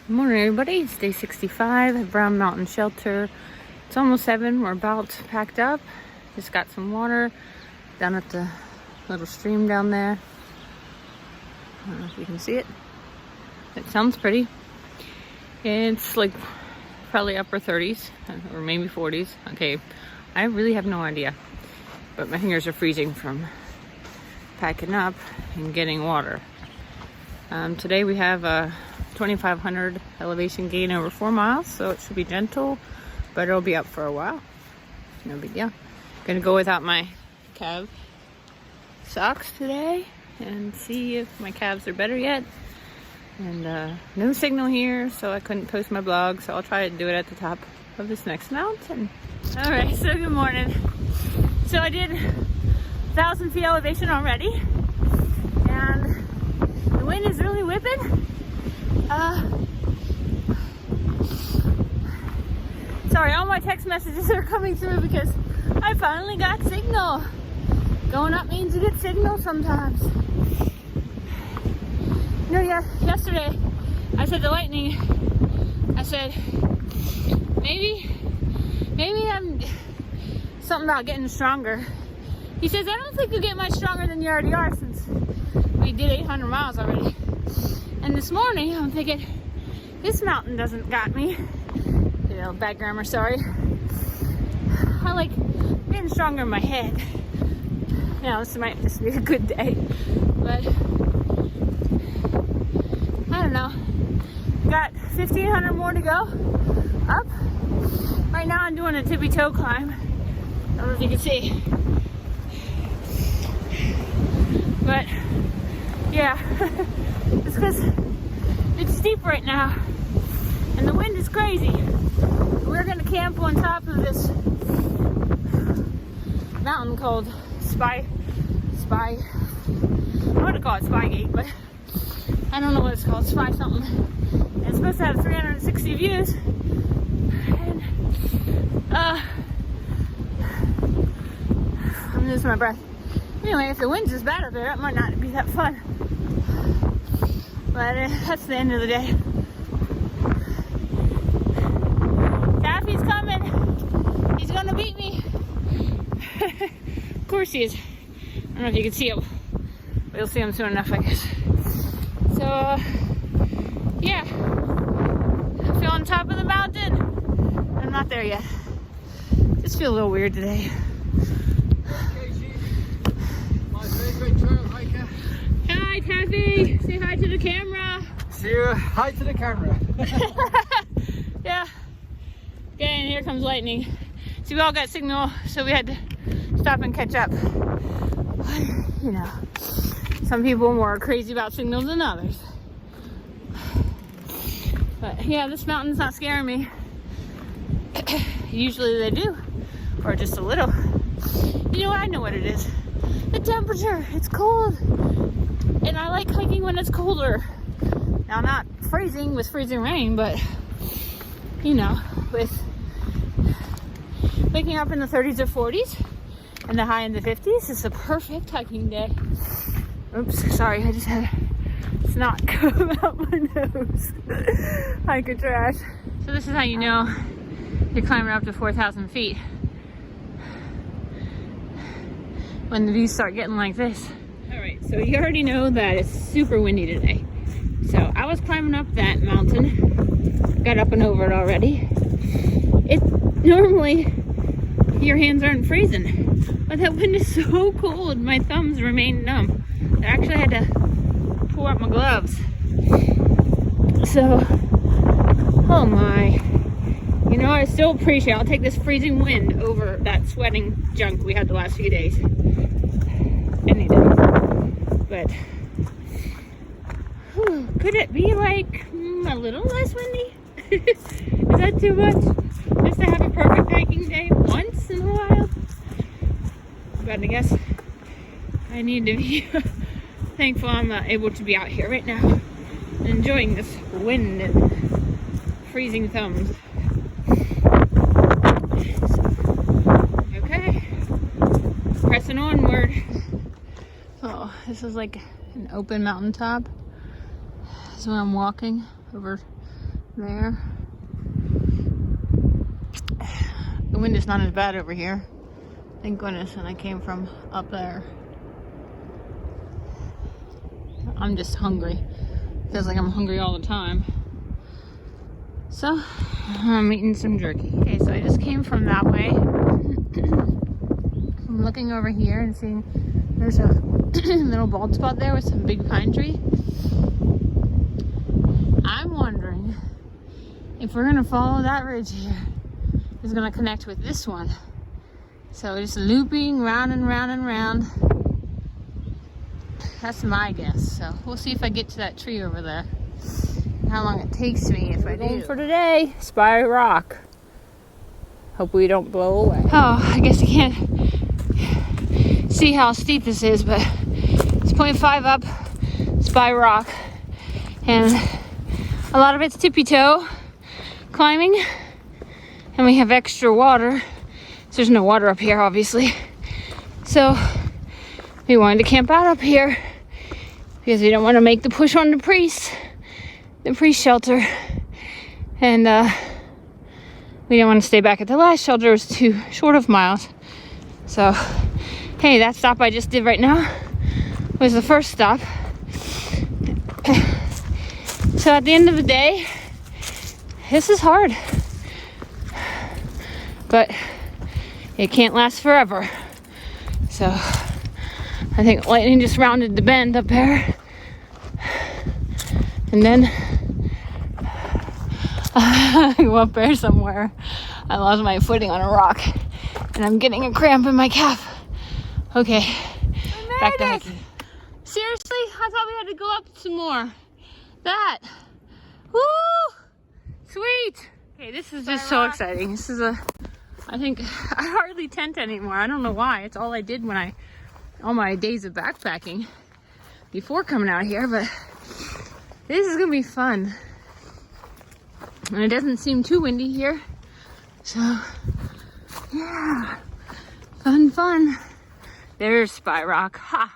Good morning, everybody. It's day 65 at Brown Mountain Shelter. It's almost 7. We're about packed up. Just got some water down at the little stream down there. I don't know if you can see it. It sounds pretty. It's like probably upper 30s or maybe 40s. Okay, I really have no idea. But my fingers are freezing from packing up and getting water. Today we have a 2,500 elevation gain over 4 miles, so it should be gentle, but it'll be up for a while. No big deal. Gonna go without my calf socks today and see if my calves are better yet. And no signal here, so I couldn't post my blog, so I'll try to do it at the top of this next mountain. All right, so good morning. So I did 1,000 feet elevation already, and the wind is really whipping. Sorry, all my text messages are coming through because I finally got signal. Going up means you get signal sometimes. You know, yeah, yesterday I said to Lightning, I said, maybe I'm something about getting stronger. He says, I don't think you'll get much stronger than you already are since we did 800 miles already. And this morning I'm thinking, this mountain doesn't got me. You know, bad grammar, sorry. I like getting stronger in my head. Now, this might just be a good day, but I don't know. Got 1,500 more to go up. Right now I'm doing a tippy toe climb. I don't know if you can see. But yeah, it's because it's steep right now and the wind is crazy. We're gonna camp on top of this mountain called Spy. I want to call it Spygate, but I don't know what it's called. Spy something. And it's supposed to have 360 views. And I'm losing my breath. Anyway, if the wind's as bad up there, it might not be that fun. But that's the end of the day. Daffy's coming. He's gonna beat me. Of course he is. I don't know if you can see him. But you'll see him soon enough, I guess. So, yeah. I feel on top of the mountain. I'm not there yet. Just feel a little weird today. My favorite trail hiker. Hi, Taffy. Say hi to the camera. See you. Hi to the camera. Yeah. Okay, and here comes Lightning. So we all got signal, so we had to stop and catch up. You know, some people are more crazy about signals than others. But yeah, this mountain's not scaring me. Usually they do, or just a little. You know what? I know what it is. The temperature. It's cold, and I like hiking when it's colder. Now, not freezing with freezing rain, but you know, with waking up in the 30s or 40s and the high in the 50s, it's a perfect hiking day. Oops, sorry, I just had snot come out my nose. Hiker trash. So this is how you know you're climbing up to 4,000 feet. When the views start getting like this. All right, so you already know that it's super windy today. So I was climbing up that mountain, got up and over it already. It normally, your hands aren't freezing, but that wind is so cold, my thumbs remain numb. I actually had to pull out my gloves. So, oh my. You know, I still appreciate I'll take this freezing wind over that sweating junk we had the last few days. Any day. But, could it be like a little less windy? Is that too much? Just to have a perfect hiking day once in a while? But I guess I need to be thankful I'm able to be out here right now and enjoying this wind and freezing thumbs. Okay, pressing onward. Oh, this is like an open mountaintop. This is when I'm walking over there. The wind is not as bad over here. Thank goodness, and I came from up there. I'm just hungry. Feels like I'm hungry all the time. So, I'm eating some jerky. Okay, so I just came from that way. I'm looking over here and seeing there's a little bald spot there with some big pine tree. I'm wondering if we're gonna follow that ridge here. It's gonna connect with this one. So just looping round and round and round. That's my guess. So we'll see if I get to that tree over there. How long it takes me if I do. For today, Spy Rock. Hope we don't blow away. Oh, I guess you can't see how steep this is, but it's 0.5 up Spy Rock. And a lot of it's tippy toe climbing. And we have extra water. So there's no water up here, obviously. So we wanted to camp out up here because we don't want to make the push on the priest shelter, and we didn't want to stay back at the last shelter. It was too short of miles. So hey, that stop I just did right now was the first stop. So at the end of the day, this is hard, but it can't last forever. So I think lightning just rounded the bend up there, and then I go up there somewhere. I lost my footing on a rock and I'm getting a cramp in my calf. Okay, back to hiking. Seriously? I thought we had to go up some more. That. Woo! Sweet! Okay, this is just so exciting. This is I think I hardly tent anymore. I don't know why. It's all I did when all my days of backpacking before coming out here, but this is gonna be fun. And it doesn't seem too windy here. So, yeah. Fun. There's Spy Rock. Ha!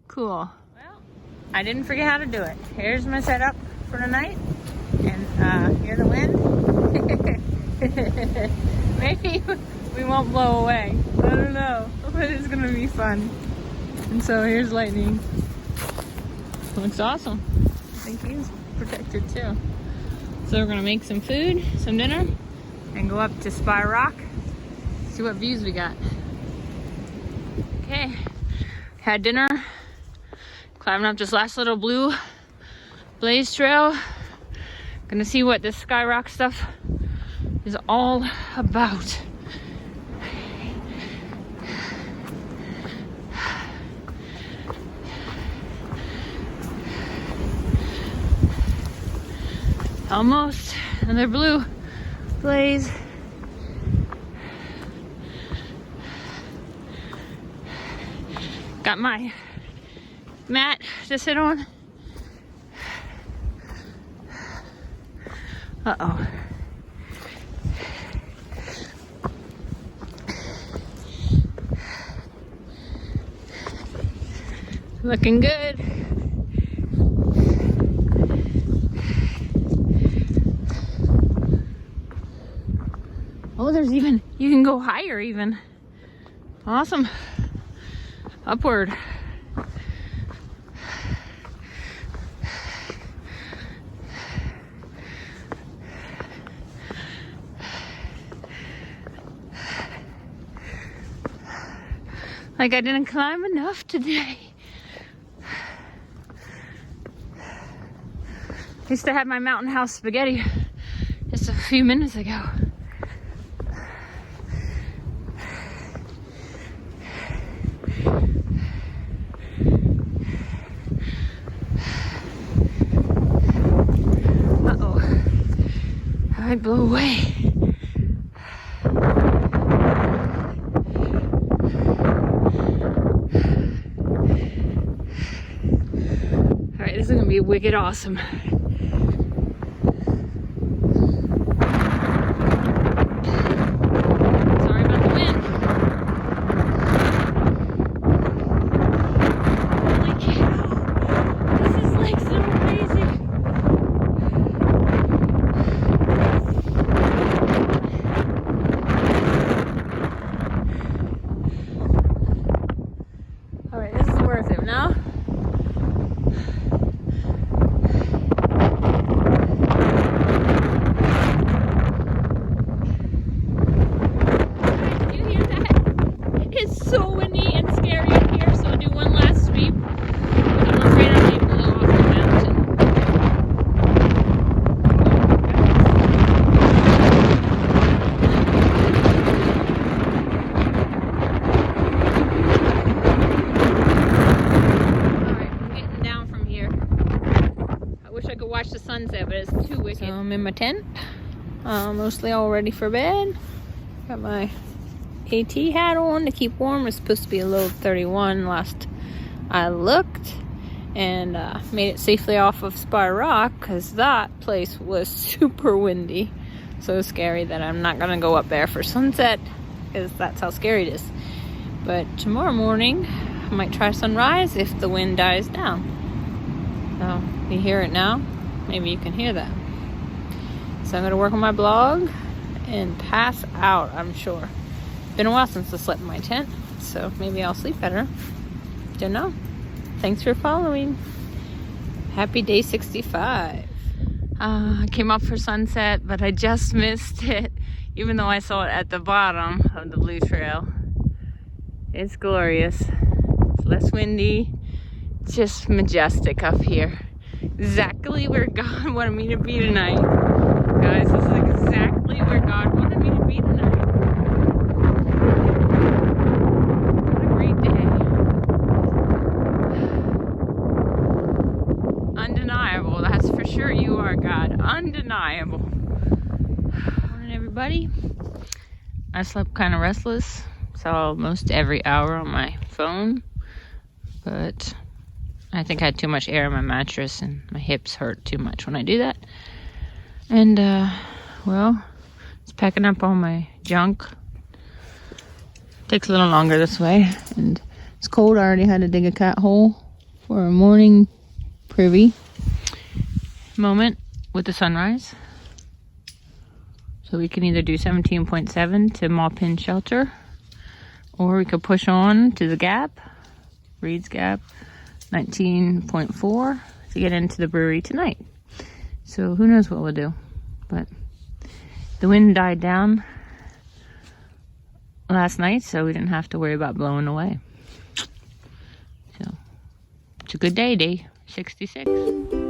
Cool. Well, I didn't forget how to do it. Here's my setup for tonight. And hear the wind. Maybe we won't blow away. I don't know. But it's gonna be fun. And so here's lightning. Looks awesome. I think he's protected too. So we're gonna make some food, some dinner, and go up to Spy Rock, see what views we got. Okay, had dinner, climbing up this last little blue blaze trail. Gonna see what this Sky Rock stuff is all about. Almost another blue blaze. Got my mat to sit on. Uh-oh. Looking good. Oh, there's even, you can go higher even. Awesome. Upward. Like I didn't climb enough today. I used to have my mountain house spaghetti just a few minutes ago. I might blow away. Alright, this is gonna be wicked awesome. Sorry about the wind. Holy cow! This is like so amazing. watch the sunset, but it's too wicked. So I'm in my tent, mostly all ready for bed. Got my AT hat on to keep warm. It's supposed to be a low of 31 last I looked, and made it safely off of Spire Rock because that place was super windy. So scary that I'm not gonna go up there for sunset because that's how scary it is. But tomorrow morning I might try sunrise if the wind dies down. So you hear it now, maybe you can hear that. So I'm gonna work on my blog and pass out, I'm sure. Been a while since I slept in my tent, so maybe I'll sleep better. Don't know. Thanks for following. Happy day 65. I came up for sunset, but I just missed it, even though I saw it at the bottom of the blue trail. It's glorious. It's less windy. It's just majestic up here. Exactly where God wanted me to be tonight. Guys, this is exactly where God wanted me to be tonight. What a great day. Undeniable, that's for sure you are, God. Undeniable. Morning, everybody. I slept kind of restless. Saw most every hour on my phone. But I think I had too much air in my mattress and my hips hurt too much when I do that. And, well, it's packing up all my junk. Takes a little longer this way. And it's cold. I already had to dig a cat hole for a morning privy moment with the sunrise. So we can either do 17.7 to Maupin Shelter, or we could push on to the Gap, Reed's Gap, 19.4 to get into the brewery tonight. So who knows what we'll do. But the wind died down last night, so we didn't have to worry about blowing away. So it's a good day, day 66.